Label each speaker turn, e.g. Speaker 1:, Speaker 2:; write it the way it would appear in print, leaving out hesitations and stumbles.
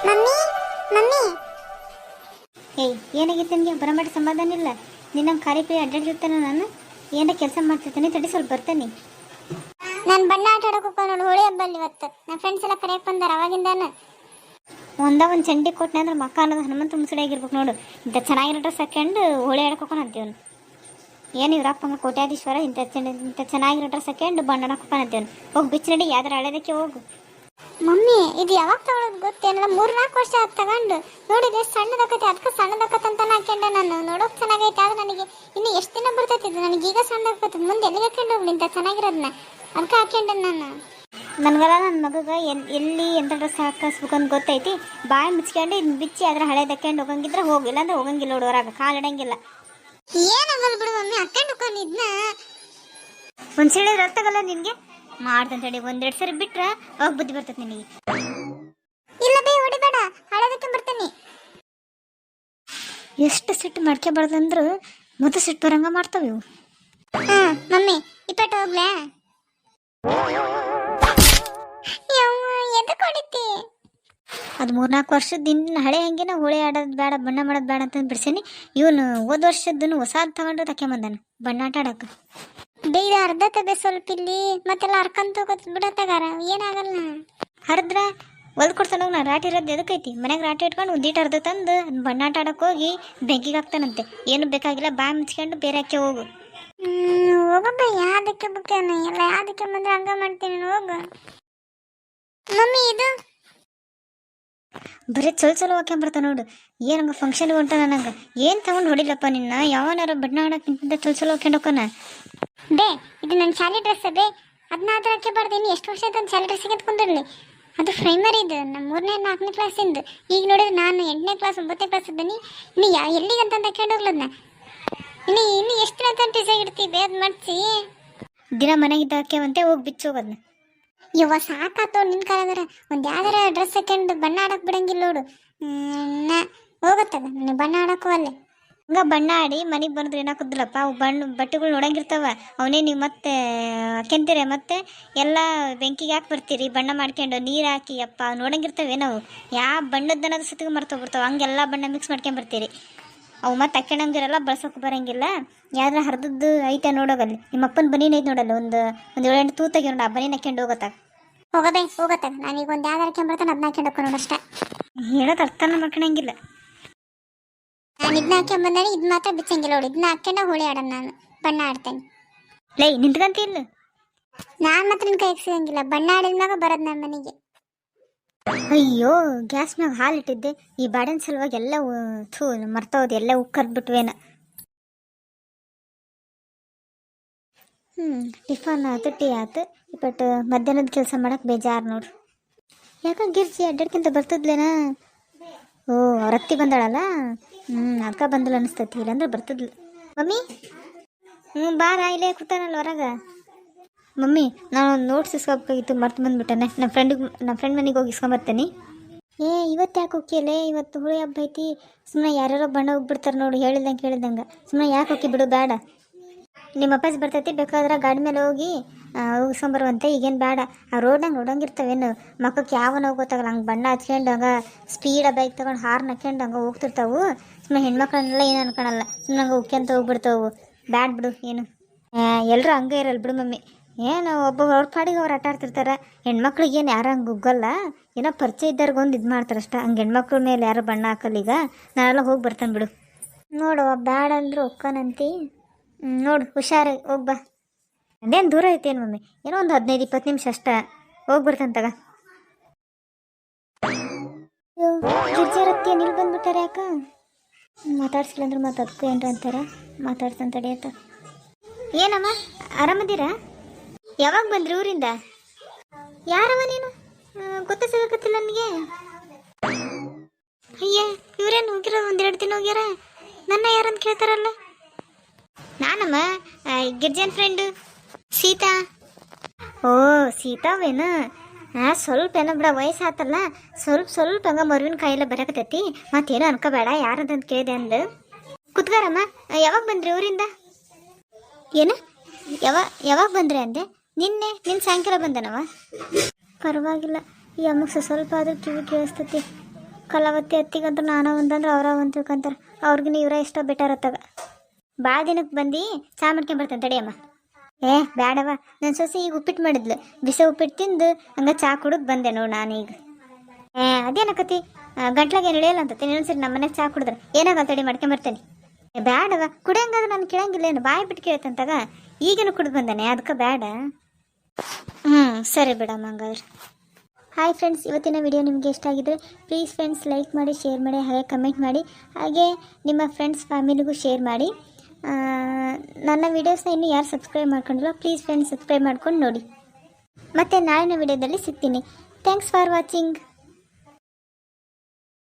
Speaker 1: Mummy mummy
Speaker 2: ಏಯ್ ಏನಾಗಿತ್ತು ನಿನಗೆ ಬರಮಾಡಿ ಸಮಾಧಾನ ಇಲ್ಲ. ನಿನ್ನ ಖಾಲಿ ಪಿ ಅಡ್ಡಾಡಿರ್ತಾನೆ. ನಾನು ಏನಾರ ಕೆಲಸ ಮಾಡ್ತಿರ್ತೀನಿ, ತಡಿ ಸ್ವಲ್ಪ ಬರ್ತೇನೆ.
Speaker 1: ನಾನು ಬಣ್ಣ ಆಟ ಆಡೋಕೆ ಹೋಗೋಣ ನೋಡಿ, ಹೋಳಿ ಹಬ್ಬ ಇವತ್ತು. ನನ್ನ ಫ್ರೆಂಡ್ಸ್ ಎಲ್ಲ ಕರೆಯಕ್ಕೆ ಬಂದಾರ ಅವಾಗಿಂದಾನ.
Speaker 2: ಒಂದು ಚಂಡಿ ಕೊಟ್ಟನೆ ಅಂದ್ರೆ ಮಕ್ಕ ಅನ್ನೋದು ಹನುಮಂತ ಮುಸುಡಿ ಆಗಿರ್ಬೇಕು ನೋಡು. ಇಂಥ ಚೆನ್ನಾಗಿರೋ ಡ್ರೆಸ್ ಹಾಕೊಂಡು ಹೋಳಿ ಆಡಕ್ಕೆ ಹೋಗೋಣ ಅಂತೀವನು. ಏನು ಇವ್ರಪ್ಪಂಗ ಕೋಟ್ಯಾಧೀಶ್ವರ ಇಂಥ ಚೆನ್ನಾಗಿರೋ ಡ್ರೆಸ್ ಹಾಕೊಂಡು ಬಣ್ಣ ಆಡಕ್ಕೆ ಹೋಗೋಣ ಅಂತೀವನು. ಹೋಗಿ ಬಿಚ್ಚಿ ನಡಿ, ಯಾವ್ದಾರ ಹಳೆದಕ್ಕೆ ಹೋಗು.
Speaker 1: ಮಮ್ಮಿ ಇದು ಯಾವಾಗ ತಗೊಳ್ಳೋದು ಗೊತ್ತೇನಲ್ಲ, 3-4 ವರ್ಷ ಆಯ್ತು ತಗೊಂಡು. ನೋಡಿದ್ರೆ ಸಣ್ಣದಾಕೈತೆ, ಅದಕ್ಕೆ ಸಣ್ಣದಾಕತ್ತಂತ ಹಾಕೊಂಡೆ. ನಾನು ನೋಡೋಕೆ ಚೆನ್ನಾಗೈತೆ, ಆದ್ರೆ ನನಗೆ ಇನ್ನು ಎಷ್ಟು ದಿನ ಬರ್ತೈತಿ ಇದು. ನನಗೆ ಈಗ ಸಣ್ಣದಾಕತ್ತೆ, ಮುಂದೆ ಎಲ್ಲಿಗೆ ಹಾಕೊಂಡು ಹೋಗ್ಲಿ ಇಂಥ ಚೆನ್ನಾಗಿರೋದನ್ನ, ಅದಕ್ಕೆ ಹಾಕೊಂಡೆ ನಾನು.
Speaker 2: ನನಗೆಲ್ಲ ನನ್ನ ಮಗಗೆ ಎಲ್ಲಿ ಎಂಥ ಡ್ರೆಸ್ ಹಾಕಿಸ್ಬೇಕು ಅಂತ ಗೊತ್ತೈತಿ. ಬಾಯಿ ಮುಚ್ಕೊಂಡು ಇದು ಬಿಚ್ಚಿ ಅದ್ರ ಹಳೆದಕ್ಕೊಂಡು ಹೋಗಂಗಿದ್ರೆ ಹೋಗಿಲ್ಲ ಅಂದ್ರೆ ಹೋಗಂಗಿಲ್ಲ ನೋಡು, ಹೊರಗೆ ಕಾಲು ಇಡಂಗಿಲ್ಲ.
Speaker 1: ಏನಾಗಲ್ಲ ಬಿಡು ಮಮ್ಮಿ, ಹಾಕೊಂಡು ಹೋಗೋಣ ಇದನ್ನ.
Speaker 2: ಒಂದು ಸೈಡ್ ರಕ್ತಾಗಲ್ಲ ನಿನಗೆ ಮಾಡ್ದಂತ ಹೇಳಿ 1-2 ಸರಿ ಬಿಟ್ರೆ ಅವಾಗ ಬುದ್ಧಿ ಬರ್ತೈತೆ ನಿನಗೆ.
Speaker 1: ಇಲ್ಲ ಬೇ ಹೊಡಿಬೇಡ, ಹಳೆದಕ್ಕೆ ಬರ್ತೀನಿ.
Speaker 2: ಎಷ್ಟು ಸಿಟ್ಟು ಮಾಡ್ಕೊಬಾರ್ದಂದ್ರೆ ಮತ್ತೆ ಸಿಟ್ಟು ಬರಂಗ ಮಾಡ್ತಾವೆ ಇವು.
Speaker 1: ಮಮ್ಮಿ ಇಪ್ಪಟ್ಟು ಹೋಗ್ಲಾ? ಎದಕ್ಕೆ ಹೊಡಿತಿ?
Speaker 2: ಅದು 3-4 ವರ್ಷದ ಹಳೆ ಹಂಗಿನ ಹೋಳಿ ಆಡೋದು ಬೇಡ, ಬಣ್ಣ ಮಾಡೋದು ಬೇಡ ಅಂತ ಬಿಡ್ಸೇನಿ. ಇವನು ಹೋದ ವರ್ಷದನ್ನು ಹೊಸಾದ್ ತಗೊಂಡು ತಕೊಂಬಂದಾನ ಬಣ್ಣ ಆಟ ಆಡಕ್ಕೆ.
Speaker 1: ಬೇ ಇದು ಅರ್ಧತೆ ಸ್ವಲ್ಪ ಇಲ್ಲಿ ಮತ್ತೆಲ್ಲ ಹರ್ಕಂತ ಹೋಗೋದು ಬಿಡತ್ತಾಗಾರ, ಏನಾಗಲ್ಲ.
Speaker 2: ಹರಿದ್ರೆ ಹೊಲ್ದು ಕೊಡ್ತಾನ ಹೋಗಿ. ನಾನು ರಾಟಿ ಇರೋದು ಎದಕ್ಕೈತಿ, ಮನೆಗೆ ರಾಟಿ ಇಟ್ಕೊಂಡು ಒಂದೀಟು ಅರ್ಧ ತಂದು ಬಣ್ಣ ಆಟ ಆಡಕ್ಕೆ ಹೋಗಿ ಬೆಂಕಿಗೆ ಹಾಕ್ತಾನಂತೆ. ಏನು ಬೇಕಾಗಿಲ್ಲ, ಬಾಯಿ ಮುಚ್ಕೊಂಡು ಬೇರೆ ಹಾಕಿ ಹೋಗು.
Speaker 1: ಹೋಗಬ್ಬ, ಯಾವ್ದಕ್ಕೆ ಬುಕ್ಕೇನ ಎಲ್ಲ ಯಾವ್ದಕ್ಕೆ ಬಂದ್ರೆ ಹಂಗ ಮಾಡ್ತೀನಿ ಹೋಗು. ಮಮ್ಮಿ ಇದು
Speaker 2: ಬರೀ ಚಲೋ ಹಾಕ್ಯಂಬರ್ತಾವ ನೋಡು. ಏನಂಗ ಫಂಕ್ಷನ್ಗೆ ಹೊಂಟ ನನಗೆ ಏನು ತಗೊಂಡು ಹೊಡಿಲಪ್ಪ ನಿನ್ನ. ಯಾವನಾರ ಬಣ್ಣ ಆಡೋಕ್ಕಿಂತ ಚಲೋ ಹಾಕ್ಯಂಡು ಹೋಗೋಣ.
Speaker 1: ಬೇ ಇದು ನನ್ನ ಶಾಲೆ ಡ್ರೆಸ್ ಬೇ, ಅದನ್ನ ಆದ್ರೆ ಹಾಕಬಾರ್ದು. ಇನ್ನು ಎಷ್ಟು ವರ್ಷ ಆಯ್ತು ಒಂದು ಶಾಲೆ ಡ್ರೆಸ್ಸಿಗೆ ಎತ್ಕೊಂಡಿರಲಿ. ಅದು ಪ್ರೈಮರಿ ಇದು, ನಮ್ಮ 3ನೇ-4ನೇ ಕ್ಲಾಸಿಂದು. ಈಗ ನೋಡಿದ್ರೆ ನಾನು 8ನೇ ಕ್ಲಾಸ್ 9ನೇ ಕ್ಲಾಸ್ ಇದ್ದೀನಿ. ಇನ್ನು ಎಲ್ಲಿಗಂತ ಹಾಕೊಂಡು ಹೋಗ್ಲದನ್ನ. ಇನ್ನು ಎಷ್ಟು ದಿನ ಅಂತ ಟೀಚಾಗಿ ಇಡ್ತೀವಿ ಅದು ಮಾಡಿಸಿ.
Speaker 2: ದಿನ ಮನೆಗಿದ್ದ ಹಾಕ್ಯವಂತೆ ಹೋಗಿ ಬಿಚ್ಚು ಹೋಗೋದನ್ನ.
Speaker 1: ಇವ ಸಾಕಾತೋ ನಿನ್ನ ಕಾಲದಾರ ಒಂದು ಯಾವ್ದಾರ ಡ್ರೆಸ್ ಹಾಕೊಂಡು ಬಣ್ಣ ಆಡಕ್ಕೆ ಬಿಡಂಗಿಲ್ಲ ನೋಡು. ಹೋಗತ್ತದ ನೀನು ಬಣ್ಣ ಆಡಕ್ಕೂ ಅಲ್ಲೇ.
Speaker 2: ಹಂಗ ಬಣ್ಣ ಆಡಿ ಮನೆಗೆ ಬಂದ್ರೆ ಏನಾಕುದಿಲ್ಲಪ್ಪ, ಅವು ಬಟ್ಟೆಗಳು ನೋಡಂಗಿರ್ತಾವ. ಅವನೇ ನೀವು ಮತ್ತೆ ಹಾಕ್ಯಂತೀರ, ಮತ್ತೆ ಎಲ್ಲ ಬೆಂಕಿಗೆ ಹಾಕಿ ಬರ್ತೀರಿ ಬಣ್ಣ ಮಾಡ್ಕೊಂಡು ನೀರು ಹಾಕಿ. ಅಪ್ಪ ನೋಡಂಗಿರ್ತವೆ ನಾವು ಯಾವ ಬಣ್ಣದನ್ನೋದು ಸುತ್ತಿಗೆ ಮರ್ತೋಗ್ಬಿಡ್ತಾವೆ. ಹಂಗೆಲ್ಲ ಬಣ್ಣ ಮಿಕ್ಸ್ ಮಾಡ್ಕೊಂಬರ್ತೀರಿ. ಅವು ಮತ್ತೆ ಹಾಕ್ಯಣಂಗಿರಲ್ಲ, ಬಳಸೋಕೆ ಬರೋಂಗಿಲ್ಲ. ಯಾವ್ದಾರ ಹರಿದದ್ದು ಐತೆ ನೋಡೋಗಲ್ಲಿ. ನಿಮ್ಮ ಅಪ್ಪನ ಬನೀನು ಐತೆ ನೋಡಲ್ಲ, ಒಂದು 7-8 ತೂತಾಗಿ ನೋಡ. ಆ ಬನೀನು ಹಾಕ್ಯಂಡು ಹೋಗತ್ತಾಗ
Speaker 1: ಹೋಗತ್ತಾಗ ನಾನೀಗ ಒಂದು ಯಾವ್ದಾರ ಹಾಕ್ಯಂಬರ್ತಾನೆ ಅದನ್ನ ಹಾಕ್ಯಂಡು ಹೋಗ್ಕೊಂಡು ಅಷ್ಟೇ.
Speaker 2: ಹೇಳೋದು ಅರ್ಥನ ಮಾಡ್ಕೊಳಂಗಿಲ್ಲ.
Speaker 1: ನಾನು ಇದನ್ನ ಹಾಕ್ಯಂಬಂದಾನೆ, ಇದು ಮಾತ್ರ ಬಿಚ್ಚಂಗಿಲ್ಲ ನೋಡಿ. ಇದನ್ನ ಹಾಕ್ಯಂಡ ಹೋಳಿ ಆಡೋಣ, ನಾನು ಬಣ್ಣ ಆಡ್ತೇನೆ.
Speaker 2: ಲೈ ನಿಂತ್ಕಂತ ಇಲ್ಲ,
Speaker 1: ನಾನು ಮಾತ್ರ ನಿನ್ನ ಕೈಗೆ ಸಿಗಂಗಿಲ್ಲ. ಬಣ್ಣ ಆಡಿದ್ಮ್ಯಾಗ ಬರೋದು ನನ್ನ ಮನೆಗೆ.
Speaker 2: ಅಯ್ಯೋ ಗ್ಯಾಸ್ ಮ್ಯಾಗ ಹಾಲು ಇಟ್ಟಿದ್ದೆ, ಈ ಬಾಡಿನ ಸಲುವಾಗಿ ಎಲ್ಲ ಮರ್ತೋದು, ಎಲ್ಲ ಉಕ್ಕರ್ಬಿಟ್ವೇನ. ಟಿಫನ್ ಆಯ್ತು, ಟೀ ಆಯ್ತು. ಬಟ್ ಮಧ್ಯಾಹ್ನದ ಕೆಲಸ ಮಾಡಕ್ಕೆ ಬೇಜಾರು ನೋಡ್ರಿ. ಯಾಕೆ ಗಿರ್ಜಿ ಅಡ್ಡಾಡ್ಕಿಂತ ಬರ್ತದ್ಲೇನಾ? ಓ ರತ್ತಿ ಬಂದಾಳಲ್ಲ, ಅದಕ್ಕೆ ಬಂದಲ್ಲ ಅನಿಸ್ತೈತಿ. ಇಲ್ಲಾಂದ್ರೆ ಬರ್ತದ್ಲು. ಮಮ್ಮಿ ಬಾರ, ಇಲ್ಲೇ ಕೂತಾನಲ್ಲ ಹೊರಗೆ. ಮಮ್ಮಿ ನಾನು ನೋಟ್ಸ್ ಇಸ್ಕೊಬೇಕಾಗಿತ್ತು, ಮರ್ತು ಬಂದ್ಬಿಟ್ಟೆನೆ. ನಮ್ಮ ಫ್ರೆಂಡ್ ಮನೆಗೆ ಹೋಗಿ ಇಸ್ಕೊಂಬರ್ತೇನೆ. ಇವತ್ತು ಯಾಕೆ ಹೋಗ್ಯಲೇ? ಇವತ್ತು ಹೋಳಿ ಹಬ್ಬ ಐತಿ. ಸುಮ್ಮನೆ ಯಾರ್ಯಾರೋ ಬಣ್ಣ ಹೋಗ್ಬಿಡ್ತಾರೆ ನೋಡು, ಹೇಳಿದಂಗೆ ಸುಮ್ಮನೆ ಯಾಕೆ ಹೋಗಿ ಬಿಡು, ಬೇಡ. ನಿಮ್ಮ ಅಪ್ಪಾಜಿ ಬರ್ತೈತಿ, ಬೇಕಾದ್ರೆ ಗಾಡಿ ಮೇಲೆ ಹೋಗಿ ಇಸ್ಕೊಂಬರುವಂತೆ. ಈಗೇನು ಬೇಡ. ಆ ರೋಡ್ನಾಗ ನೋಡಂಗಿರ್ತಾವೇನು ಮಕ್ಕಕ್ಕೆ ಯಾವನ ಹೋಗೋತ್ತಾಗಲ್ಲ. ಹಂಗೆ ಬಣ್ಣ ಹಚ್ಕೊಂಡು ಹಂಗೆ ಸ್ಪೀಡ ಬೈಕ್ ತೊಗೊಂಡು ಹಾರ್ನ್ ಹಾಕ್ಯಂಡು ಹಂಗೆ ಹೋಗ್ತಿರ್ತಾವು. ಸುಮ್ಮನೆ ಹೆಣ್ಮಕ್ಳನ್ನೆಲ್ಲ ಏನು ಅನ್ಕೊಳಲ್ಲ, ಸುಮ್ಮನೆ ಹಂಗೆ ಉಕ್ಯಂತ ಹೋಗ್ಬಿಡ್ತಾವು. ಬ್ಯಾಡ್ ಬಿಡು. ಏನು ಎಲ್ಲರೂ ಹಂಗೆ ಇರಲ್ಲ ಬಿಡು ಮಮ್ಮಿ. ಏನು ಒಬ್ಬೊಬ್ರು ಅವ್ರ ಪಾಡಿಗೆ ಅವ್ರು ಆಟ ಆಡ್ತಿರ್ತಾರೆ. ಹೆಣ್ಮಕ್ಳಿಗೆ ಏನು ಯಾರು ಹಂಗೆ ಉಗ್ಗಲ್ಲ, ಏನೋ ಪರಿಚಯ ಇದ್ದವ್ರಿಗೆ ಒಂದು ಇದು ಮಾಡ್ತಾರೆ ಅಷ್ಟೇ. ಹಂಗೆ ಹೆಣ್ಮಕ್ಳ ಮೇಲೆ ಯಾರು ಬಣ್ಣ ಹಾಕಲ್ಲ. ಈಗ ನಾನೆಲ್ಲ ಹೋಗಿ ಬರ್ತಾನೆ ಬಿಡು. ನೋಡುವ ಬ್ಯಾಡ ಅಂದ್ರು ಒಕ್ಕನಂತಿ. ನೋಡು ಹುಷಾರಾಗಿ ಹೋಗ್ಬಾ. ಅದೇನು ದೂರ ಐತೇನು ಮಮ್ಮಿ, ಏನೋ ಒಂದು 15-20 ನಿಮಿಷ ಅಷ್ಟೇ. ಹೋಗಿ ಬರ್ತಾನೆ ತಗ. ಗಿರ್ಜಾರತ್ತಿ ನಿಲ್ ಬಂದ್ಬಿಟ್ಟಾರೆ ಯಾಕ? ಮಾತಾಡ್ಸಿಲ್ಲ ಅಂದ್ರೆ ಮತ್ತೆ ಅದಕ್ಕೂ ಏನ್ರ ಅಂತಾರೆ. ಮಾತಾಡ್ತಾನೆ ತಡಿಯತ್ತ. ಏನಮ್ಮ ಆರಾಮದೀರಾ? ಯಾವಾಗ ಬಂದ್ರಿ ಊರಿಂದ? ಯಾರವ ನೀನು? ಗೊತ್ತ ಸಿಗಕತ್ತಿಲ್ಲ ನನಗೆ. ಅಯ್ಯ ಇವ್ರೇನು ಹೋಗಿರೋ 1-2 ದಿನ ಹೋಗ್ಯಾರ. ನನ್ನ ಯಾರಂತ ಕೇಳ್ತಾರಲ್ಲ. ನಾನಮ್ಮ ಗಿರ್ಜನ್ ಫ್ರೆಂಡು ಸೀತಾ. ಓ ಸೀತಾವೇನು? ಸ್ವಲ್ಪ ಏನೋ ಬಿಡ, ವಯಸ್ಸು ಆತಲ್ಲ, ಸ್ವಲ್ಪ ಹಂಗೆ ಮರುವಿನ ಕಾಯಿಲೆ ಬರಕತ್ತೈತಿ. ಮತ್ತೇನು ಅನ್ಕೋಬೇಡ, ಯಾರಂತಂದು ಕೇಳಿದೆ ಅಂದು. ಕುತ್ಗಾರಮ್ಮ. ಯಾವಾಗ ಬಂದ್ರಿ ಊರಿಂದ? ಏನು ಯಾವಾಗ ಬಂದ್ರಿ ಅಂದೆ? ನಿನ್ನೆ ಸಾಯಂಕಾಲ ಬಂದನವ. ಪರವಾಗಿಲ್ಲ, ಈ ಅಮ್ಮಕ್ಕೆ ಸ್ವಲ್ಪ ಆದರೂ ಕಿವಿ ಕೇಳಿಸ್ತತಿ. ಕಲಾವತಿ ಅತ್ತಿಗಂತೂ ನಾನು ಒಂದಂದ್ರೆ ಅವರ ಒಂದು ತಿಳ್ಕೊಂತಾರೆ. ಅವ್ರಿಗಿನ ಇವರ ಎಷ್ಟೋ ಬೆಟರ್ ಅತ್ತಾಗ. ಭಾಳ ದಿನಕ್ಕೆ ಬಂದು ಚಾ ಮಾಡ್ಕೊಂಬರ್ತೇನೆ ತಡಿಯಮ್ಮ. ಬೇಡವ, ನನ್ನ ಸೊಸೆ ಈಗ ಉಪ್ಪಿಟ್ಟು ಮಾಡಿದ್ಲು. ಬಿಸಿ ಉಪ್ಪಿಟ್ಟು ತಿಂದು ಹಂಗೆ ಚಾ ಕುಡಿದು ಬಂದೆ ನೋಡು ನಾನೀಗ. ಅದೇನಕತಿ ಗಂಟ್ಲಾಗ ಏನು ಇಳಿಯಲ್ಲ ಅಂತ ಇನ್ನೊಂದ್ಸರಿ ನಮ್ಮ ಮನೆಗೆ ಚಾ ಕುಡಿದ್ರೆ ಏನಾಗಲ್ಲ ತಡಿ ಮಾಡ್ಕೊಂಬರ್ತೇನೆ. ಬೇಡವ, ಕುಡಿಯಂಗಾದ್ರೆ ನಾನು ಕೇಳಂಗಿಲ್ಲೇನು, ಬಾಯಿ ಬಿಟ್ಟು ಕೇಳ್ತಂತಾಗ. ಈಗೇನು ಕುಡಿದು ಬಂದಾನೆ, ಅದಕ್ಕೆ ಬೇಡ. ಸರಿ ಬಿಡಮ್ಮ ಹಂಗಾದ್ರೆ. ಹಾಯ್ ಫ್ರೆಂಡ್ಸ್, ಇವತ್ತಿನ ವಿಡಿಯೋ ನಿಮಗೆ ಇಷ್ಟ ಆಗಿದ್ರೆ ಪ್ಲೀಸ್ ಫ್ರೆಂಡ್ಸ್ ಲೈಕ್ ಮಾಡಿ, ಶೇರ್ ಮಾಡಿ, ಹಾಗೆ ಕಮೆಂಟ್ ಮಾಡಿ, ಹಾಗೆ ನಿಮ್ಮ ಫ್ರೆಂಡ್ಸ್ ಫ್ಯಾಮಿಲಿಗೂ ಶೇರ್ ಮಾಡಿ. ನನ್ನ ವೀಡಿಯೋಸ್ನ ಇನ್ನೂ ಯಾರು ಸಬ್ಸ್ಕ್ರೈಬ್ ಮಾಡ್ಕೊಂಡಿಲ್ಲ ಪ್ಲೀಸ್ ಫ್ರೆಂಡ್ಸ್ ಸಬ್ಸ್ಕ್ರೈಬ್ ಮಾಡ್ಕೊಂಡು ನೋಡಿ. ಮತ್ತು ನಾಳಿನ ವಿಡಿಯೋದಲ್ಲಿ ಸಿಗ್ತೀನಿ. Thanks for watching.